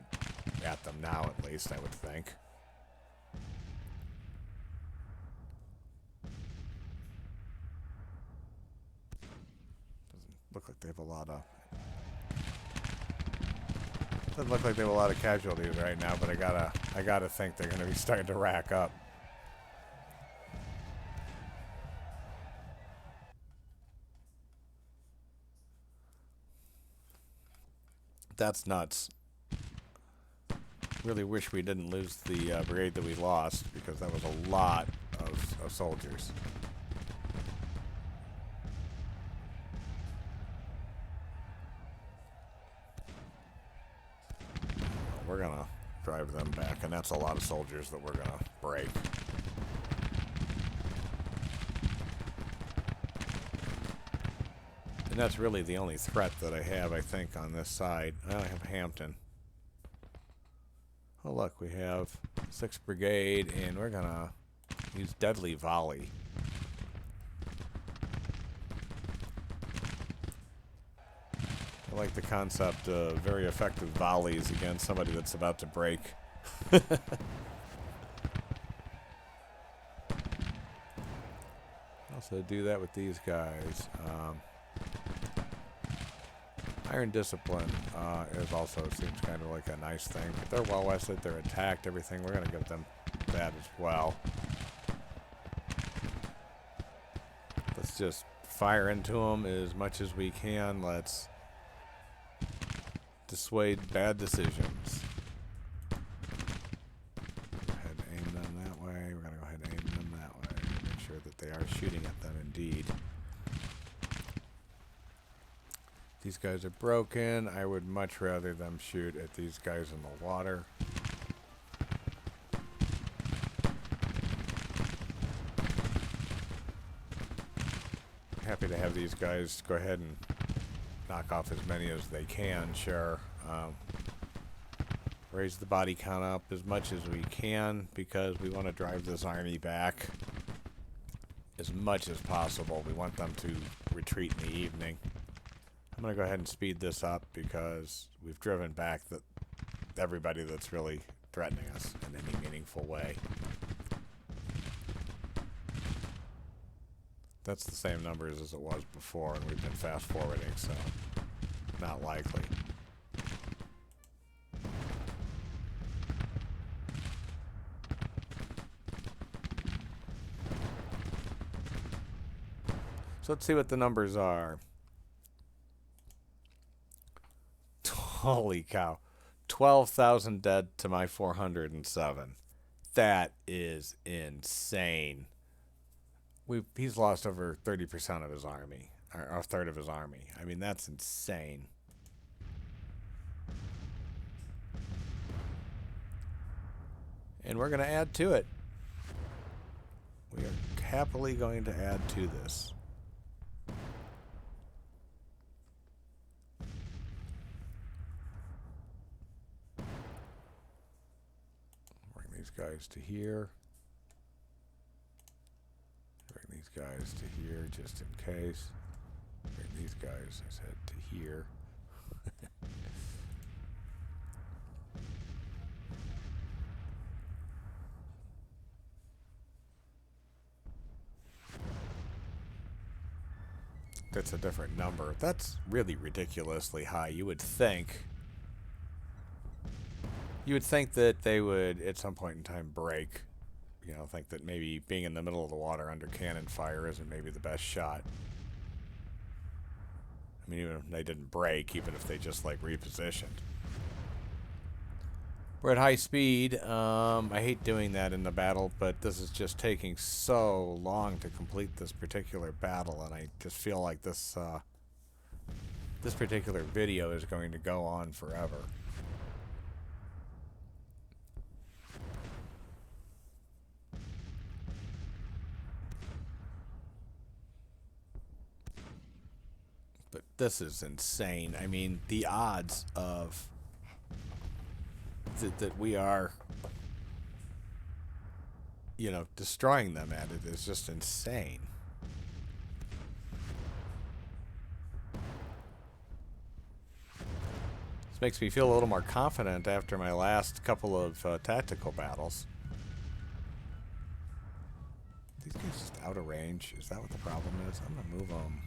at them now, at least, I would think. Look like they have a lot of... Doesn't look like they have a lot of casualties right now, but I gotta think they're gonna be starting to rack up. That's nuts. Really wish we didn't lose the brigade that we lost, because that was a lot of soldiers. We're gonna drive them back, and that's a lot of soldiers that we're gonna break. And that's really the only threat that I have, I think, on this side. I have Hampton. Oh look, we have 6th Brigade, and we're gonna use deadly volley. I like the concept of very effective volleys against somebody that's about to break. Also do that with these guys. Iron Discipline is also seems kind of like a nice thing. But they're well rested, they're attacked, everything. We're going to give them that as well. Let's just fire into them as much as we can. Let's dissuade bad decisions. Go ahead and aim them that way. We're going to go ahead and aim them that way. Make sure that they are shooting at them indeed. These guys are broken. I would much rather them shoot at these guys in the water. Happy to have these guys go ahead and knock off as many as they can, sure. Raise the body count up as much as we can, because we want to drive this army back as much as possible. We want them to retreat in the evening. I'm going to go ahead and speed this up, because we've driven back everybody that's really threatening us in any meaningful way. That's the same numbers as it was before, and we've been fast forwarding, so not likely. So let's see what the numbers are. Holy cow. 12,000 dead to my 407. That is insane. He's lost over 30% of his army, or a third of his army. I mean, that's insane. And we're going to add to it. We are happily going to add to this. Bring these guys to here. Bring these guys to here just in case. Bring these guys, I said, to here. That's a different number. That's really ridiculously high. You would think You would think that they would, at some point in time, break. You know, think that maybe being in the middle of the water under cannon fire isn't maybe the best shot. I mean, even if they didn't break, even if they just, like, repositioned. We're at high speed. I hate doing that in the battle, but this is just taking so long to complete this particular battle, and I just feel like this particular video is going to go on forever. But this is insane. I mean, the odds of that we are, you know, destroying them at it is just insane. This makes me feel a little more confident after my last couple of tactical battles. These guys just out of range. Is that what the problem is? I'm gonna move them.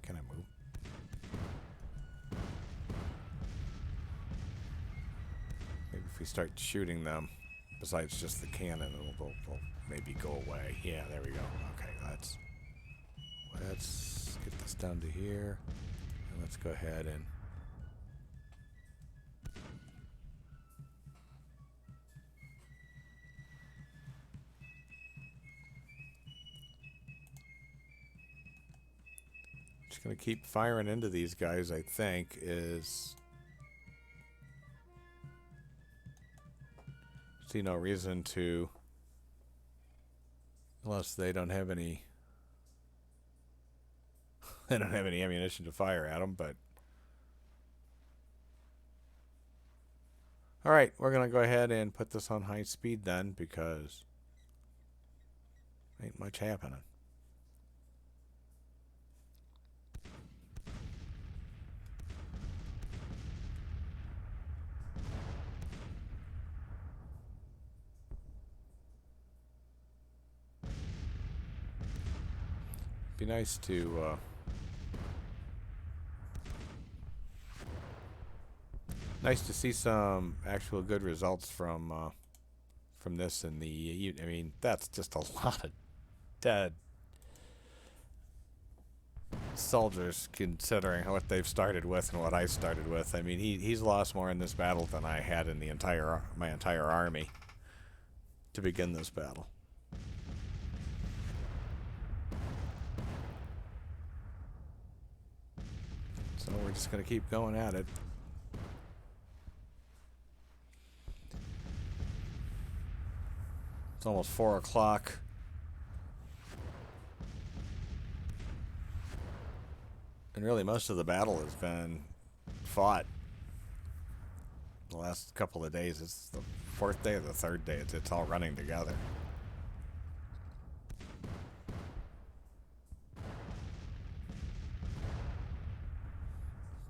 Can I move? Maybe if we start shooting them, besides just the cannon, they'll maybe go away. Yeah, there we go. Okay, let's get this down to here, and let's go ahead and just gonna keep firing into these guys. I think is. See no reason to, unless they don't have any they don't have any ammunition to fire at them. But all right, we're gonna go ahead and put this on high speed then, because ain't much happening. Be nice to see some actual good results from this in the. I mean, that's just a lot of dead soldiers, considering what they've started with and what I started with. I mean, he's lost more in this battle than I had in the my entire army to begin this battle. So we're just going to keep going at it. It's almost 4 o'clock. And really most of the battle has been fought the last couple of days. It's the 4th day or the 3rd day. It's all running together.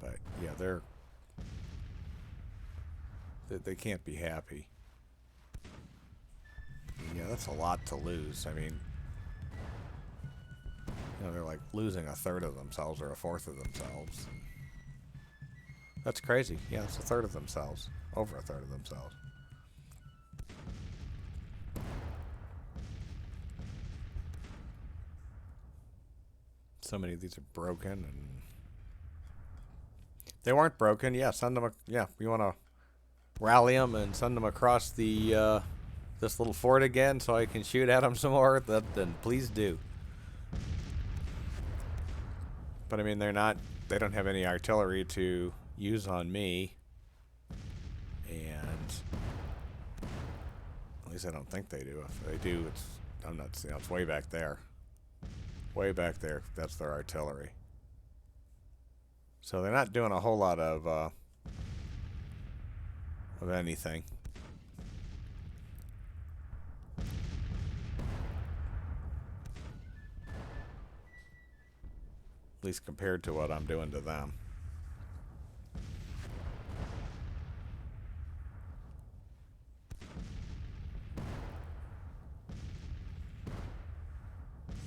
But yeah, they can't be happy. Yeah, that's a lot to lose. I mean, you know, they're like losing a third of themselves or a fourth of themselves. That's crazy. Yeah, it's a third of themselves. Over a third of themselves. So many of these are broken, and they weren't broken. Yeah, send them. Yeah, you want to rally them and send them across the this little fort again, so I can shoot at them some more. Then please do. But I mean, they don't have any artillery to use on me, and at least I don't think they do. If they do, it's way back there. Way back there. That's their artillery. So they're not doing a whole lot of anything. At least compared to what I'm doing to them.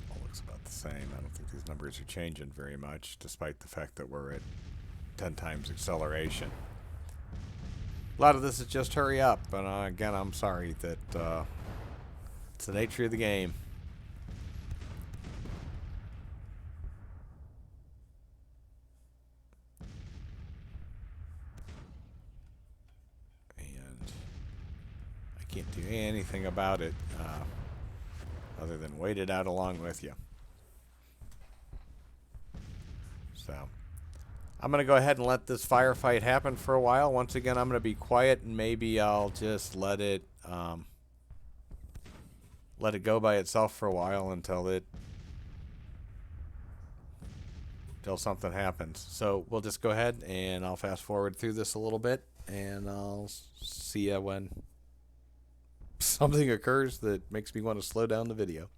All looks about the same. I don't think these numbers are changing very much, despite the fact that we're at 10 times acceleration. A lot of this is just hurry up, but again, I'm sorry that it's the nature of the game. And I can't do anything about it other than wait it out along with you. So I'm going to go ahead and let this firefight happen for a while. Once again, I'm going to be quiet, and maybe I'll just let it go by itself for a while until something happens. So we'll just go ahead, and I'll fast forward through this a little bit, and I'll see you when something occurs that makes me want to slow down the video.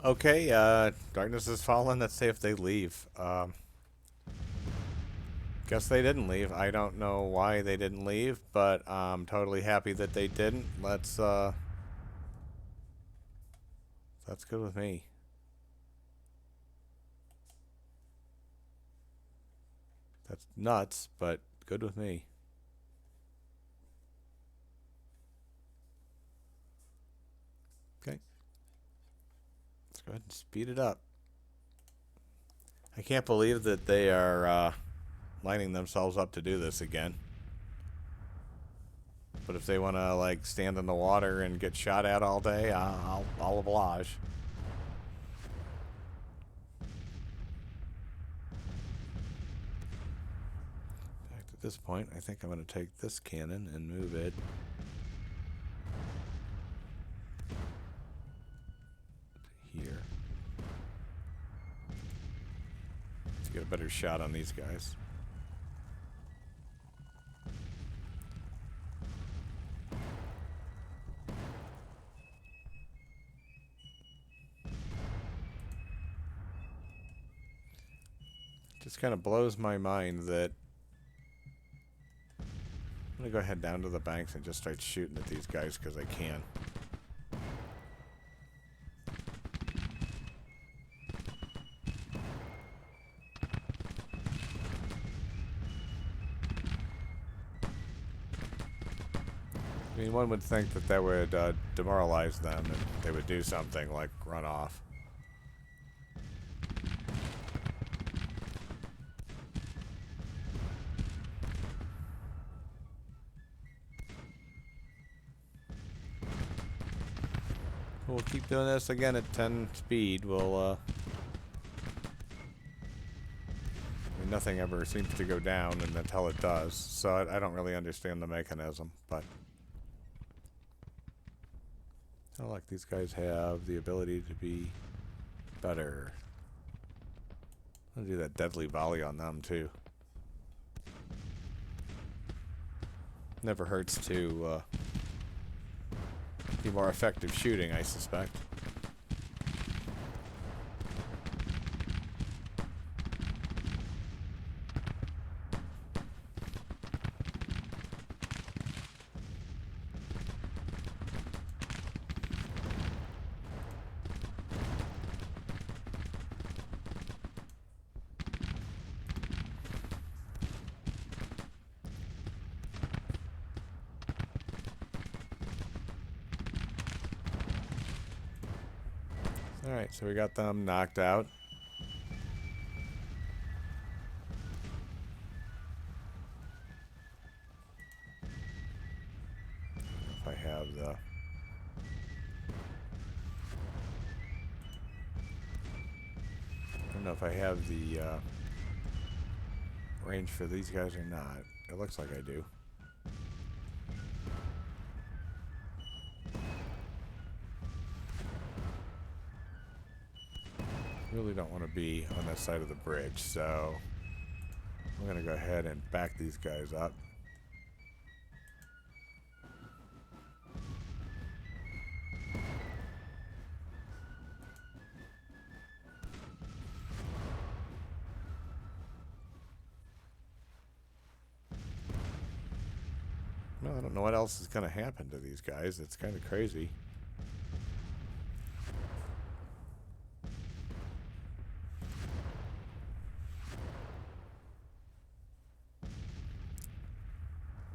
Okay, darkness has fallen. Let's see if they leave. Guess they didn't leave. I don't know why they didn't leave, but I'm totally happy that they didn't. That's good with me. That's nuts, but good with me. Okay. Let's go ahead and speed it up. I can't believe that they are lining themselves up to do this again. But if they want to like stand in the water and get shot at all day, I'll oblige. In fact, at this point, I think I'm going to take this cannon and move it here to get a better shot on these guys. Just kind of blows my mind that I'm going to go ahead down to the banks and just start shooting at these guys because I can. I mean, one would think that would demoralize them and they would do something like run off. We'll keep doing this again at 10 speed. We'll, I mean, nothing ever seems to go down until it does, so I don't really understand the mechanism, but... I like these guys have the ability to be better. I'll do that deadly volley on them, too. Never hurts to be more effective shooting, I suspect. Alright, so we got them knocked out. If I have the... I don't know if I have the range for these guys or not. It looks like I do. Really don't want to be on this side of the bridge, so I'm going to go ahead and back these guys up. No, I don't know what else is going to happen to these guys. It's kind of crazy.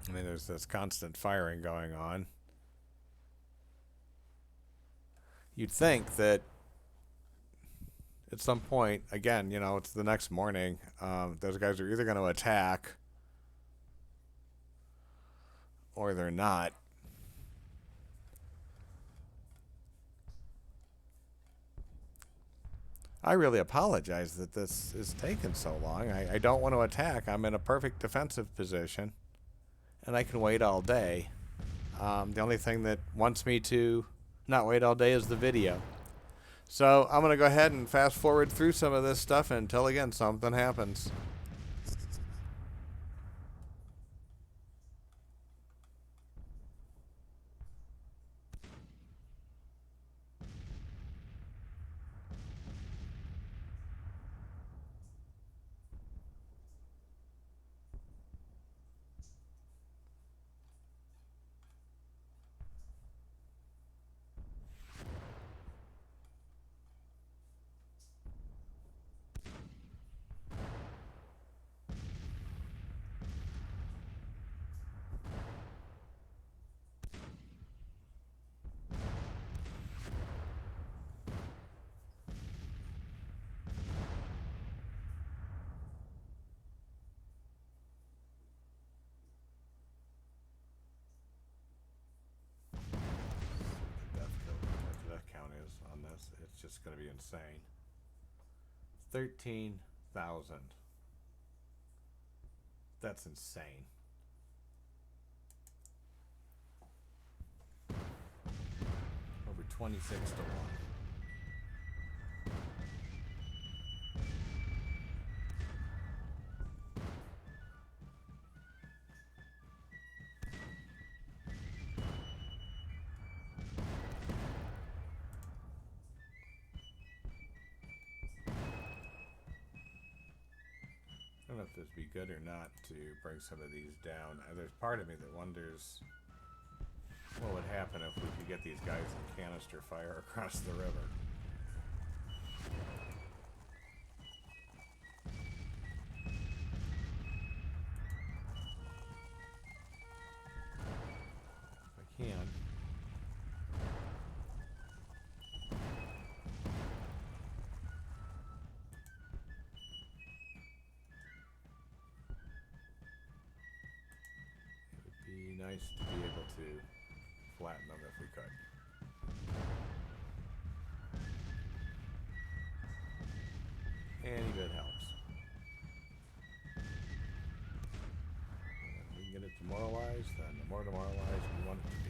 I mean, there's this constant firing going on. You'd think that at some point, again, you know, it's the next morning, those guys are either going to attack or they're not. I really apologize that this is taking so long. I don't want to attack. I'm in a perfect defensive position. And I can wait all day. The only thing that wants me to not wait all day is the video. So I'm going to go ahead and fast forward through some of this stuff until, again, something happens. It's just going to be insane. 13,000. That's insane. Over 26 to 1. I don't know if this would be good or not to bring some of these down. There's part of me that wonders what would happen if we could get these guys in canister fire across the river. If I can. Nice to be able to flatten them if we could. Any bit helps. If we can get it demoralized, then the more demoralized we want it to be.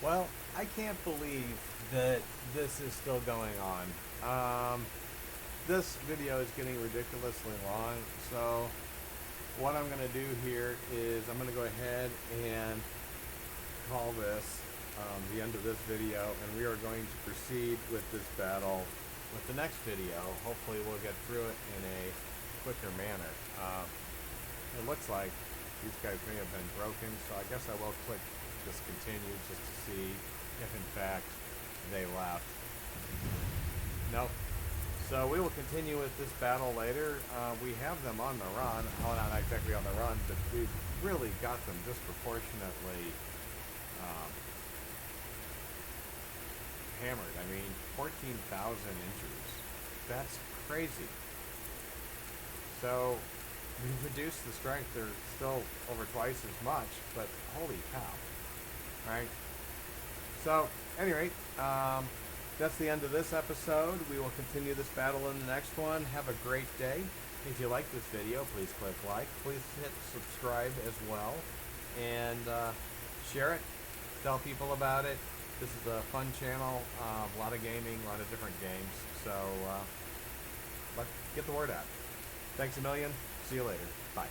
Well, I can't believe that this is still going on. This video is getting ridiculously long, so what I'm going to do here is I'm going to go ahead and call this the end of this video, and we are going to proceed with this battle with the next video. Hopefully we'll get through it in a quicker manner. It looks like these guys may have been broken, so I guess I will click discontinue just to see if in fact they left. Nope. So we will continue with this battle later. We have them on the run. Well, not exactly on the run, but we've really got them disproportionately hammered. I mean, 14,000 injuries. That's crazy. So we've reduced the strength. They're still over twice as much, but holy cow. Right? So, at any rate, that's the end of this episode. We will continue this battle in the next one. Have a great day. If you like this video, please click like. Please hit subscribe as well. And share it. Tell people about it. This is a fun channel. A lot of gaming, a lot of different games. So, let's get the word out. Thanks a million. See you later. Bye.